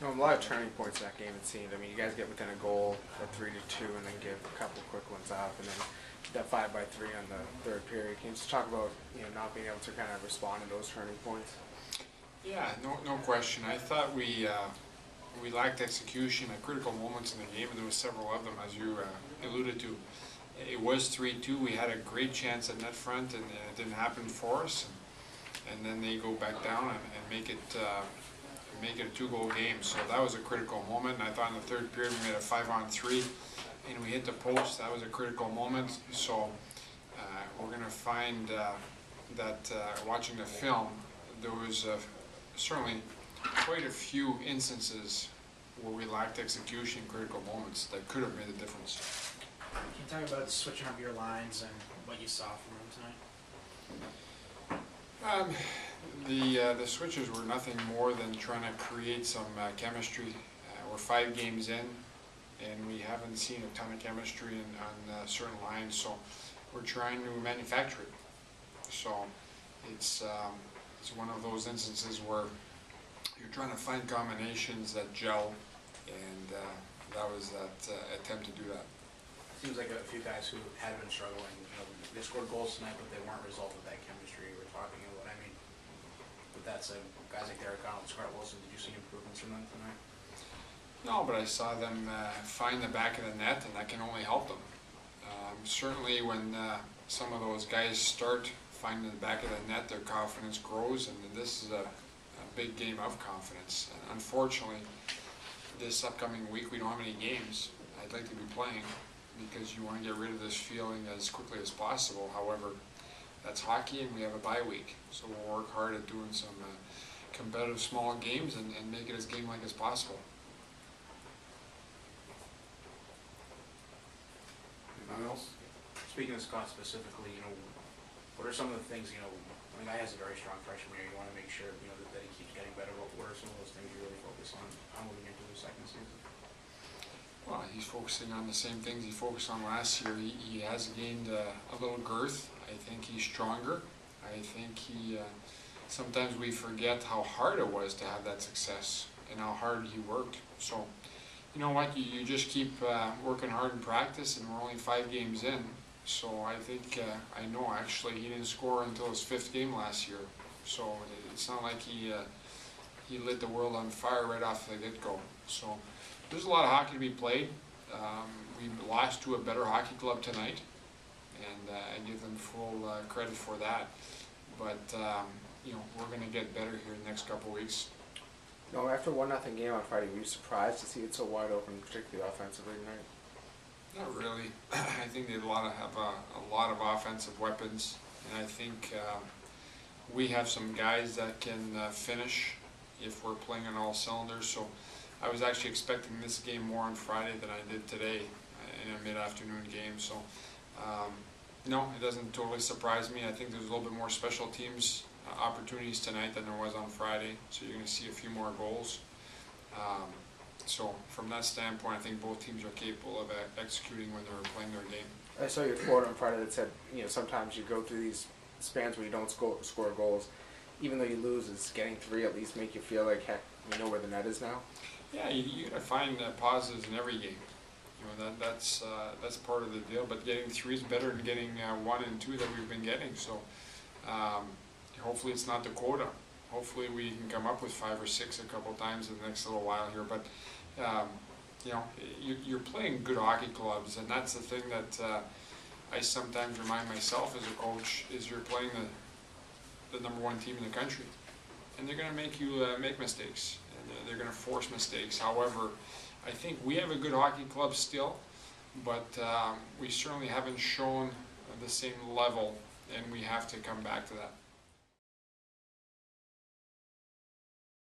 No, a lot of turning points in that game, it seemed. I mean, you guys get within a goal at 3-2 and then give a couple quick ones up, and then that 5-3 on the third period. Can you just talk about not being able to kind of respond to those turning points? Yeah, no question. I thought we lacked execution at critical moments in the game, and there were several of them, as you alluded to. It was 3-2. We had a great chance at net front, and it didn't happen for us. And then they go back down and make it a two-goal game. So that was a critical moment. And I thought in the third period we made a 5-on-3, and we hit the post. That was a critical moment. So we're going to find that watching the film, there was certainly quite a few instances where we lacked execution in critical moments that could have made a difference. Can you talk about switching up your lines and what you saw from them tonight? The switches were nothing more than trying to create some chemistry. We're 5 games in, and we haven't seen a ton of chemistry on certain lines, so we're trying to manufacture it. So it's one of those instances where you're trying to find combinations that gel, and that was that attempt to do that. Seems like a few guys who had been struggling, they scored goals tonight, but they weren't a result of that chemistry we're talking about. I mean, with that said, guys like Derek Arnold, Scott Wilson, did you see improvements from them tonight? No, but I saw them find the back of the net, and that can only help them. Certainly when some of those guys start finding the back of the net, their confidence grows, and this is a big game of confidence. And unfortunately, this upcoming week we don't have any games. I'd like to be playing, because you want to get rid of this feeling as quickly as possible. However, that's hockey, and we have a bye week, so we'll work hard at doing some competitive small games and make it as game-like as possible. Anything else? Speaking of Scott specifically, what are some of the things, when a guy has a very strong freshman year, you want to make sure, that he keeps getting better. What are some of those things you really focus on moving into the second season? Well, he's focusing on the same things he focused on last year. He has gained a little girth. I think he's stronger. I think sometimes we forget how hard it was to have that success and how hard he worked. So, you know what, you just keep working hard in practice, and we're only 5 games in. So I think, I know actually he didn't score until his 5th game last year. So it's not like he lit the world on fire right off the get-go. So there's a lot of hockey to be played. We lost to a better hockey club tonight, and I give them full credit for that. But we're going to get better here in the next couple of weeks. No, after 1-0 game on Friday, were you surprised to see it so wide open, particularly offensively tonight? Not really. I think they have a lot of offensive weapons, and I think we have some guys that can finish if we're playing on all cylinders. So I was actually expecting this game more on Friday than I did today in a mid-afternoon game. So no, it doesn't totally surprise me. I think there's a little bit more special teams opportunities tonight than there was on Friday, so you're going to see a few more goals. So from that standpoint, I think both teams are capable of executing when they're playing their game. I saw your quote on Friday that said, sometimes you go through these spans where you don't score goals. Even though you lose, it's getting 3 at least make you feel like, heck, you know where the net is now? Yeah, you got to find positives in every game. That's part of the deal. But getting 3 is better than getting 1 and 2 that we've been getting. So hopefully it's not the quota. Hopefully we can come up with 5 or 6 a couple times in the next little while here. But you're playing good hockey clubs, and that's the thing that I sometimes remind myself as a coach, is you're playing the #1 team in the country, and they're going to make you make mistakes, and they're going to force mistakes. However, I think we have a good hockey club still, but we certainly haven't shown the same level, and we have to come back to that.